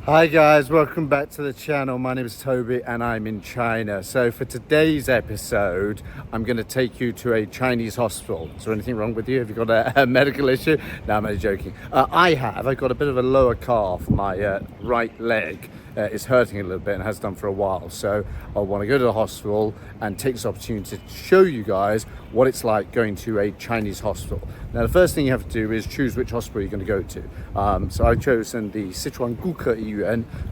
Hi guys, welcome back to the channel. My name is Toby and I'm in China. So for today's episode, I'm going to take you to a Chinese hospital. Is there anything wrong with you? Have you got a medical issue? No, I'm only joking. I've got a bit of a lower calf. My right leg is hurting a little bit and has done for a while. So I want to go to the hospital and take this opportunity to show you guys what it's like going to a Chinese hospital. Now, the first thing you have to do is choose which hospital you're going to go to. So I've chosen the Sichuan Chengdu,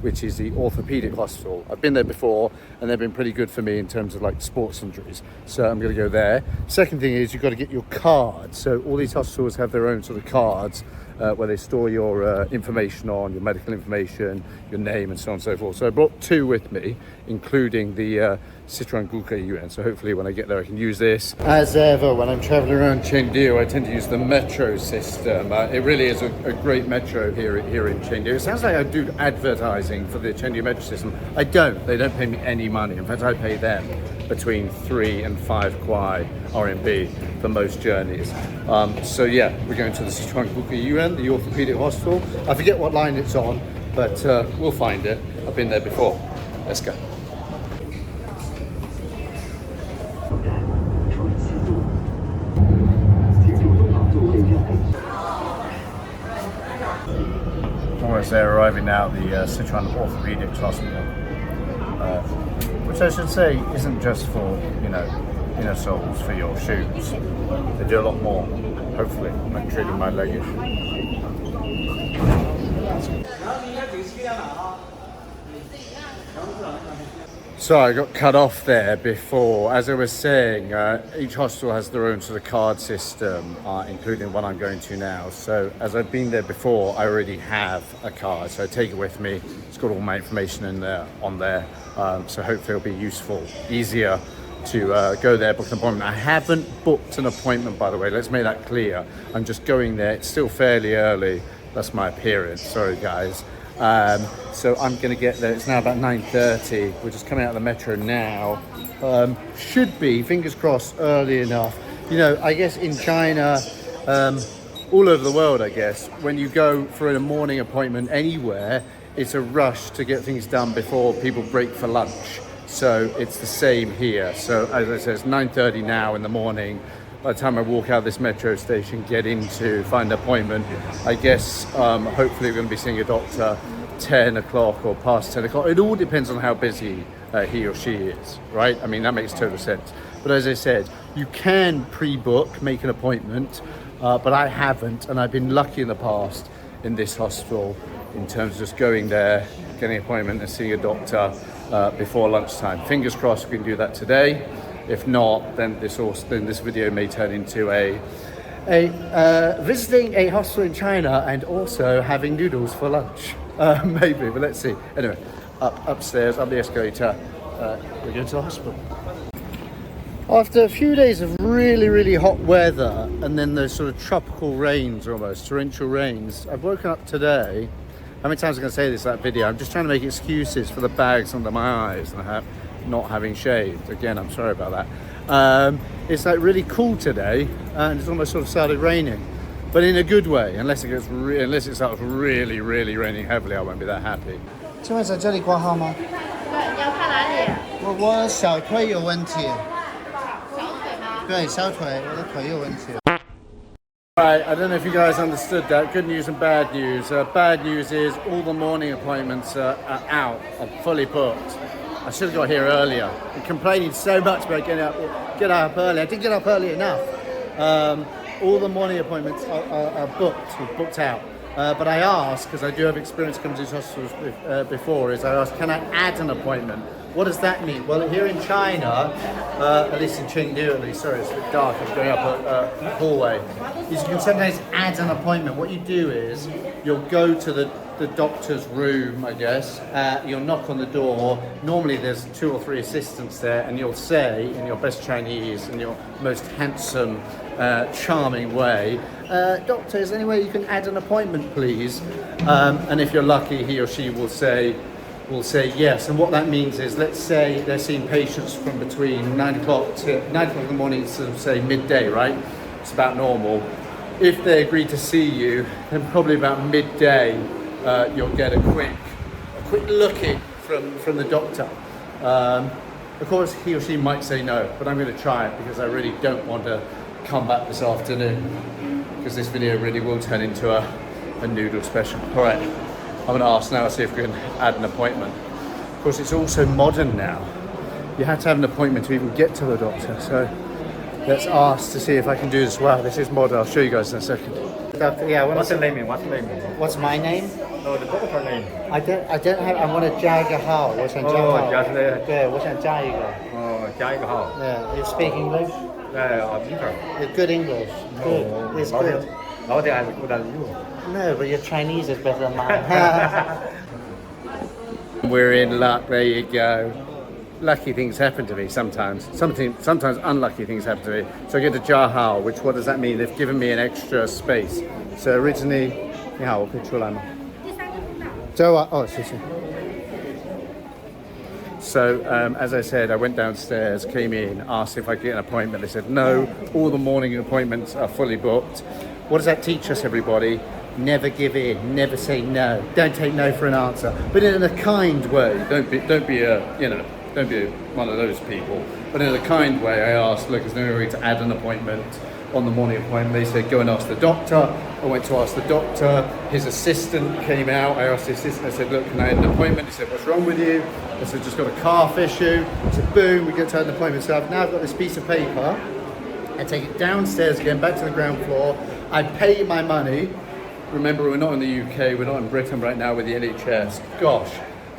which is the orthopedic hospital. I've been there before and they've been pretty good for me in terms of like sports injuries. So I'm going to go there. Second thing is you've got to get your card. So all these hospitals have their own sort of cards where they store your information on, your medical information, your name and so on and so forth. So I brought two with me, including the Sichuan Chengdu. So hopefully when I get there I can use this. As ever, when I'm traveling around Chengdu, I tend to use the metro system. It really is a great metro here in Chengdu. It sounds like I do advertising for the Chengdu metro system. I don't. They don't pay me any money. In fact, I pay them between 3 and 5 kwai RMB for most journeys. So yeah, we're going to the Sichuan Chengdu, the orthopedic hospital. I forget what line it's on, but we'll find it. I've been there before. Let's go. Almost there, arriving now at the Sichuan Orthopedics Hospital, which I should say isn't just for, inner soles for your shoes. They do a lot more, hopefully, like treating my leg issue. So I got cut off there before. As I was saying, each hospital has their own sort of card system, including one I'm going to now. So as I've been there before, I already have a card. So I take it with me. It's got all my information in there, on there. So hopefully it'll be useful, easier to go there, book an appointment. I haven't booked an appointment, by the way. Let's make that clear. I'm just going there. It's still fairly early. That's my appearance. Sorry, guys. So I'm going to get there. It's now about 9:30. We're just coming out of the metro now. Should be, fingers crossed, early enough. I guess in China, all over the world, I guess, when you go for a morning appointment anywhere, it's a rush to get things done before people break for lunch. So it's the same here. So as I said, it's 9:30 now in the morning. By the time I walk out of this metro station, get in to find an appointment, I guess hopefully we're going to be seeing a doctor 10 o'clock or past 10 o'clock. It all depends on how busy he or she is, right? I mean, that makes total sense. But as I said, you can pre-book, make an appointment, but I haven't. And I've been lucky in the past in this hospital in terms of just going there, getting an appointment and seeing a doctor before lunchtime. Fingers crossed we can do that today. If not, then this video may turn into a visiting a hospital in China and also having noodles for lunch. Maybe, but let's see. Anyway, upstairs, up the escalator, we're going to the hospital. After a few days of really, really hot weather and then those sort of tropical rains, almost torrential rains, I've woken up today. How many times am I going to say this in that video? I'm just trying to make excuses for the bags under my eyes and not having shaved. Again, I'm sorry about that. It's like really cool today and it's almost sort of started raining, but in a good way. Unless it starts really, really raining heavily, I won't be that happy. 请问在这里挂号吗？对，你要看哪里？我小腿有问题。小腿吗？对，小腿，我的腿有问题。Right, I don't know if you guys understood that. Good news and bad news. Bad news is all the morning appointments are out, are fully booked. I should have got here earlier. I'm complaining so much about get up early. I didn't get up early enough. All the morning appointments are booked out. But I asked, because I do have experience coming to these hospitals before, I asked, can I add an appointment? What does that mean? Well, here in China, at least in Chengdu, sorry, it's a bit dark, I'm going up a hallway, is you can sometimes add an appointment. What you do is, you'll go to the doctor's room, I guess, you'll knock on the door, normally there's 2 or 3 assistants there, and you'll say, in your best Chinese, in your most handsome, charming way, doctor, is there any way you can add an appointment, please? And if you're lucky, he or she will say yes. And what that means is, let's say they're seeing patients from between 9 o'clock in the morning to say midday, right? It's about normal. If they agree to see you, then probably about midday, you'll get a quick quick look in from the doctor. Of course, he or she might say no, but I'm going to try it because I really don't want to come back this afternoon, because this video really will turn into a noodle special. All right, I'm going to ask now, see if we can add an appointment. Of course, it's also modern now. You have to have an appointment to even get to the doctor. So let's ask to see if I can do this. Wow, this is modern. I'll show you guys in a second. Doctor, yeah, What's the name? what's my name? No, the doctor name. I don't have. I want to 加一个号，我想加号。对，我想加一个。加一个号。Yeah, you speak English? Peter. It's good English. Good. It's good. Nowadays I'm good as you. No, but your Chinese is better than mine. We're in luck. There you go. Lucky things happen to me sometimes. Sometimes unlucky things happen to me. So I get a Jahao, which what does that mean? They've given me an extra space. So originally, 你好，我可以出来吗？谢谢。So as I said, I went downstairs, came in, asked if I could get an appointment. They said no, all the morning appointments are fully booked. What does that teach us, everybody? Never give in, never say no. Don't take no for an answer, but in a kind way. Don't be one of those people. But in a kind way, I asked, look, is there any way to add an appointment on the morning appointment? They said, go and ask the doctor. I went to ask the doctor. His assistant came out. I asked the assistant, I said, look, can I add an appointment? He said, what's wrong with you? I said, just got a calf issue. I said, boom, we get to add an appointment. So I've now got this piece of paper. I take it downstairs again, back to the ground floor. I pay my money. Remember, we're not in the UK, we're not in Britain right now with the NHS. Gosh,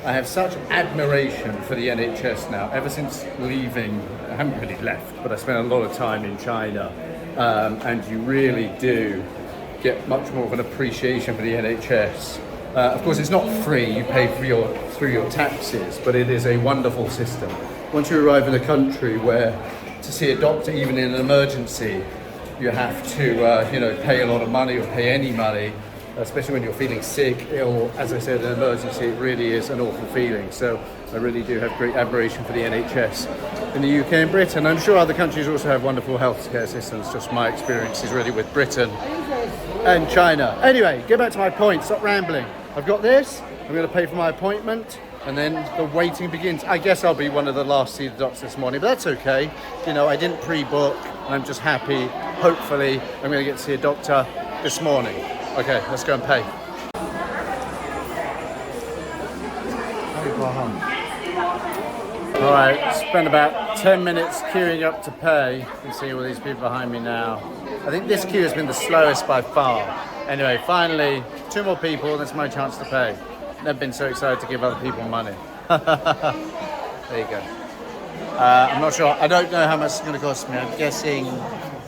I have such admiration for the NHS now. Ever since leaving, I haven't really left, but I spent a lot of time in China. And you really do get much more of an appreciation for the NHS. Of course, it's not free, you pay through your taxes, but it is a wonderful system. Once you arrive in a country where to see a doctor, even in an emergency, you have to pay a lot of money or pay any money, especially when you're feeling sick, ill. As I said, an emergency, it really is an awful feeling. So I really do have great admiration for the NHS in the UK and Britain. I'm sure other countries also have wonderful healthcare systems. Just my experience is really with Britain and China. Anyway, get back to my point, stop rambling. I've got this, I'm going to pay for my appointment, and then the waiting begins. I guess I'll be one of the last to see the doctor this morning, but that's okay. You know, I didn't pre-book, and I'm just happy. Hopefully, I'm going to get to see a doctor this morning. Okay, let's go and pay. All right, spent about 10 minutes queuing up to pay. You can see all these people behind me now. I think this queue has been the slowest by far. Anyway, finally, 2 more people, that's my chance to pay. Never been so excited to give other people money. There you go. I'm not sure, I don't know how much it's going to cost me. I'm guessing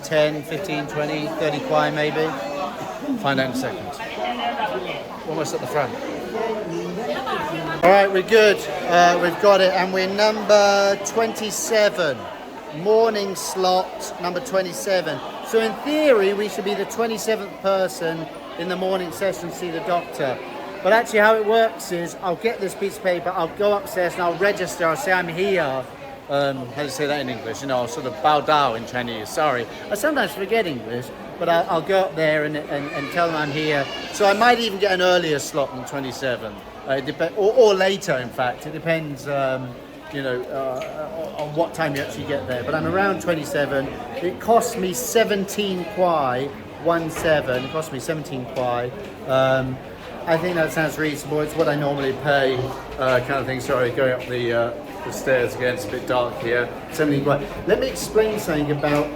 10, 15, 20, 30 kwai maybe. Find out in a second. Almost at the front. All right, we're good. We've got it, and we're number 27. Morning slot, number 27. So in theory, we should be the 27th person in the morning session to see the doctor. But actually how it works is, I'll get this piece of paper, I'll go upstairs and I'll register, I'll say I'm here. How do you say that in English? You know, I'll sort of bow down in Chinese, sorry. I sometimes forget English, but I'll go up there and tell them I'm here. So I might even get an earlier slot than 27, or later in fact, it depends on what time you actually get there. But I'm around 27, it costs me 17 kwai, 17, it cost me 17 kwai. I think that sounds reasonable, it's what I normally pay, kind of thing. Sorry, going up the stairs again, it's a bit dark here. 17 kwai. Let me explain something about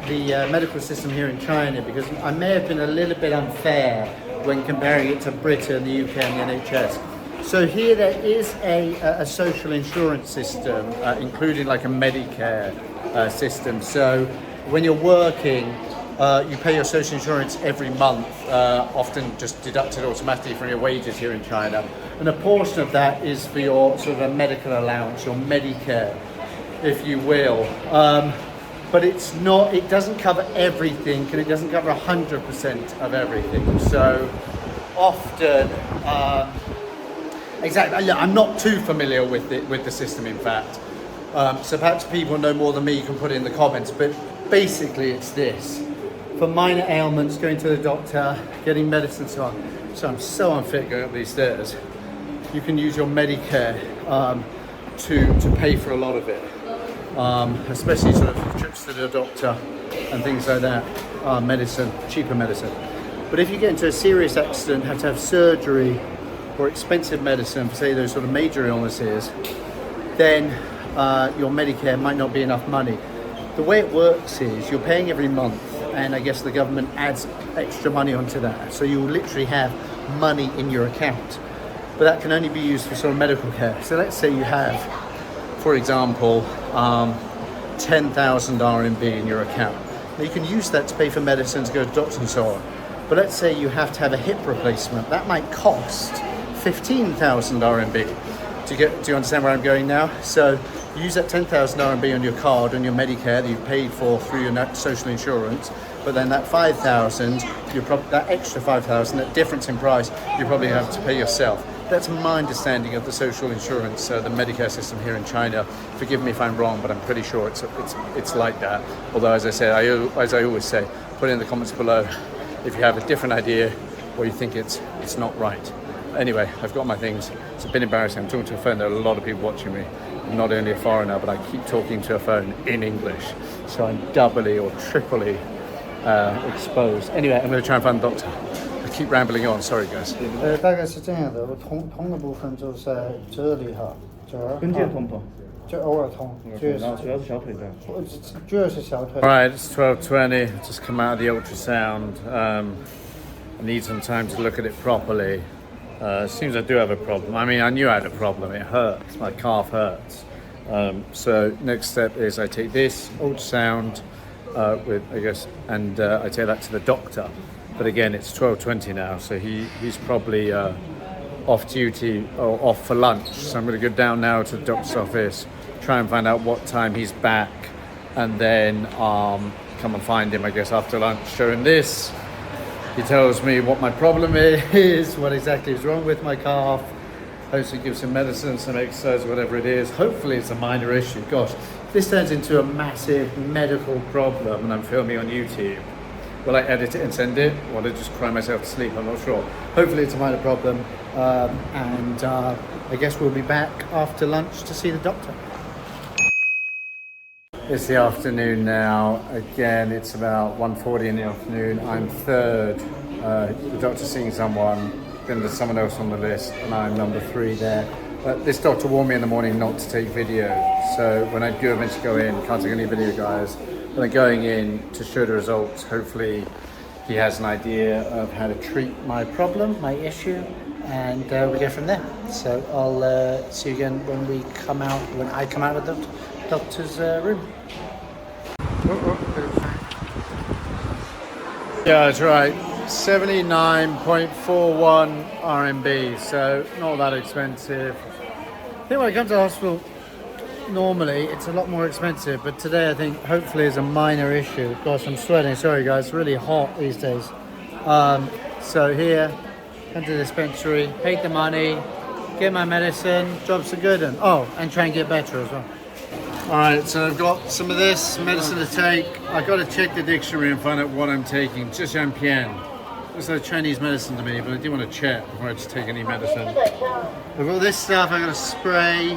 the medical system here in China, because I may have been a little bit unfair when comparing it to Britain, the UK and the NHS. So here there is a social insurance system, including like a Medicare system. So when you're working, you pay your social insurance every month, often just deducted automatically from your wages here in China. And a portion of that is for your sort of a medical allowance, your Medicare, if you will. But it's not, it doesn't cover everything, and it doesn't cover 100% of everything. So often, exactly, I'm not too familiar with the system, in fact. So perhaps people know more than me, you can put it in the comments, but basically it's this. For minor ailments, going to the doctor, getting medicine, so on. So I'm so unfit going up these stairs. you can use your Medicare to pay for a lot of it, especially sort of trips to the doctor and things like that, medicine, cheaper medicine. But if you get into a serious accident, have to have surgery or expensive medicine for, say, those sort of major illnesses, then your Medicare might not be enough money. The way it works is you're paying every month, and I guess the government adds extra money onto that. So you will literally have money in your account. But that can only be used for sort of medical care. So let's say you have, for example, 10,000 RMB in your account. Now you can use that to pay for medicines, go to doctors and so on. But let's say you have to have a hip replacement. That might cost 15,000 RMB. Do you understand where I'm going now? So you use that 10,000 RMB on your card, on your Medicare that you've paid for through your social insurance. But then that 5,000, that extra 5,000, that difference in price, you probably have to pay yourself. That's my understanding of the social insurance, the Medicare system here in China. Forgive me if I'm wrong, but I'm pretty sure it's like that. Although, as I said, as I always say, put it in the comments below if you have a different idea or you think it's not right. Anyway, I've got my things. It's a bit embarrassing. I'm talking to a phone. There are a lot of people watching me. I'm not only a foreigner, but I keep talking to a phone in English. So I'm doubly or triply exposed. Anyway, I'm going to try and find the doctor. I keep rambling on. Sorry, guys. 大概是这样的，我通的部分就在这里哈，这儿。跟腱痛不？就偶尔痛，然后主要是小腿这。主要是小腿。 Right, it's 12:20. Just come out of the ultrasound. I need some time to look at it properly. Seems I do have a problem. I mean, I knew I had a problem. It hurts. My calf hurts. So next step is I take this ultrasound with, I guess, and I take that to the doctor. But again, it's 12:20 now, so he's probably off duty or off for lunch. So I'm going to go down now to the doctor's office, try and find out what time he's back, and then come and find him, I guess, after lunch. Show him this. He tells me what my problem is, what exactly is wrong with my calf. Hopefully gives him medicine, some exercise, whatever it is. Hopefully it's a minor issue. Gosh, if this turns into a massive medical problem and I'm filming on YouTube, will I edit it and send it? Or will I just cry myself to sleep? I'm not sure. Hopefully it's a minor problem. And I guess we'll be back after lunch to see the doctor. It's the afternoon now. Again, it's about 1:40 in the afternoon. I'm third. The doctor's seeing someone. Then there's someone else on the list, and I'm number 3 there. This doctor warned me in the morning not to take video. So when I do eventually go in, can't take any video, guys. But I'm going in to show the results. Hopefully he has an idea of how to treat my problem, my issue, and we go from there. So I'll see you again when I come out of the doctor's room. Yeah, that's right. 79.41 RMB, so not that expensive. I think when I come to the hospital, normally it's a lot more expensive, but today I think hopefully is a minor issue. Gosh, I'm sweating. Sorry guys, it's really hot these days. So here, come to the dispensary, paid the money, get my medicine, jobs are good, and try and get better as well. Alright, so I've got some of this medicine to take. I've got to check the dictionary and find out what I'm taking. Sichuan Chengdu. It's like Chinese medicine to me, but I do want to check before I just take any medicine. I've got this stuff, I've got a spray.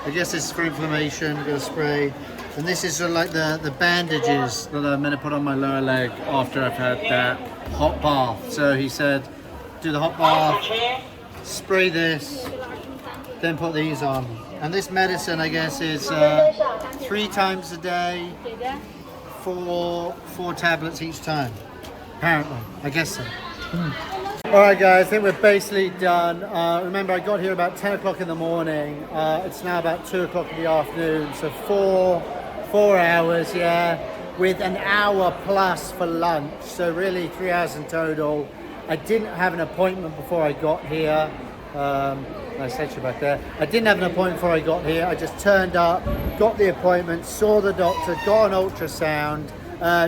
I guess this is for inflammation, I've got a spray. And this is sort of like the bandages that I'm meant to put on my lower leg after I've had that hot bath. So he said, do the hot bath, spray this, then put these on. And this medicine, I guess, is 3 times a day, 4 tablets each time. Apparently, I guess so. Alright guys, I think we're basically done. Remember, I got here about 10 o'clock in the morning. It's now about 2 o'clock in the afternoon, so 4 hours, yeah, with an hour plus for lunch. So really 3 hours in total. I didn't have an appointment before I got here. I said to you back there. I didn't have an appointment before I got here. I just turned up, got the appointment, saw the doctor, got an ultrasound.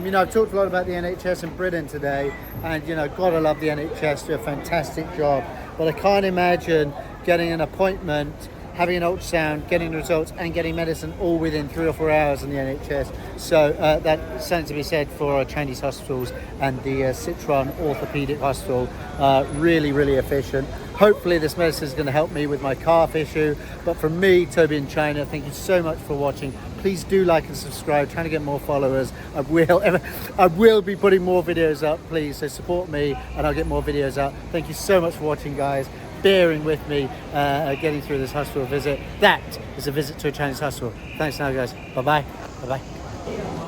You know, I've talked a lot about the NHS in Britain today, and you know, gotta love the NHS, do a fantastic job. But I can't imagine getting an appointment, having an ultrasound, getting the results, and getting medicine all within 3 or 4 hours in the NHS. So that's something to be said for Chinese hospitals and the Sichuan Orthopedic Hospital. Really, really efficient. Hopefully this medicine is going to help me with my calf issue. But from me, Toby in China, thank you so much for watching. Please do like and subscribe, trying to get more followers. I will be putting more videos up, please, so support me and I'll get more videos out. Thank you so much for watching, guys, bearing with me getting through this hospital visit. That is a visit to a Chinese hospital. Thanks now, guys. Bye-bye. Bye-bye.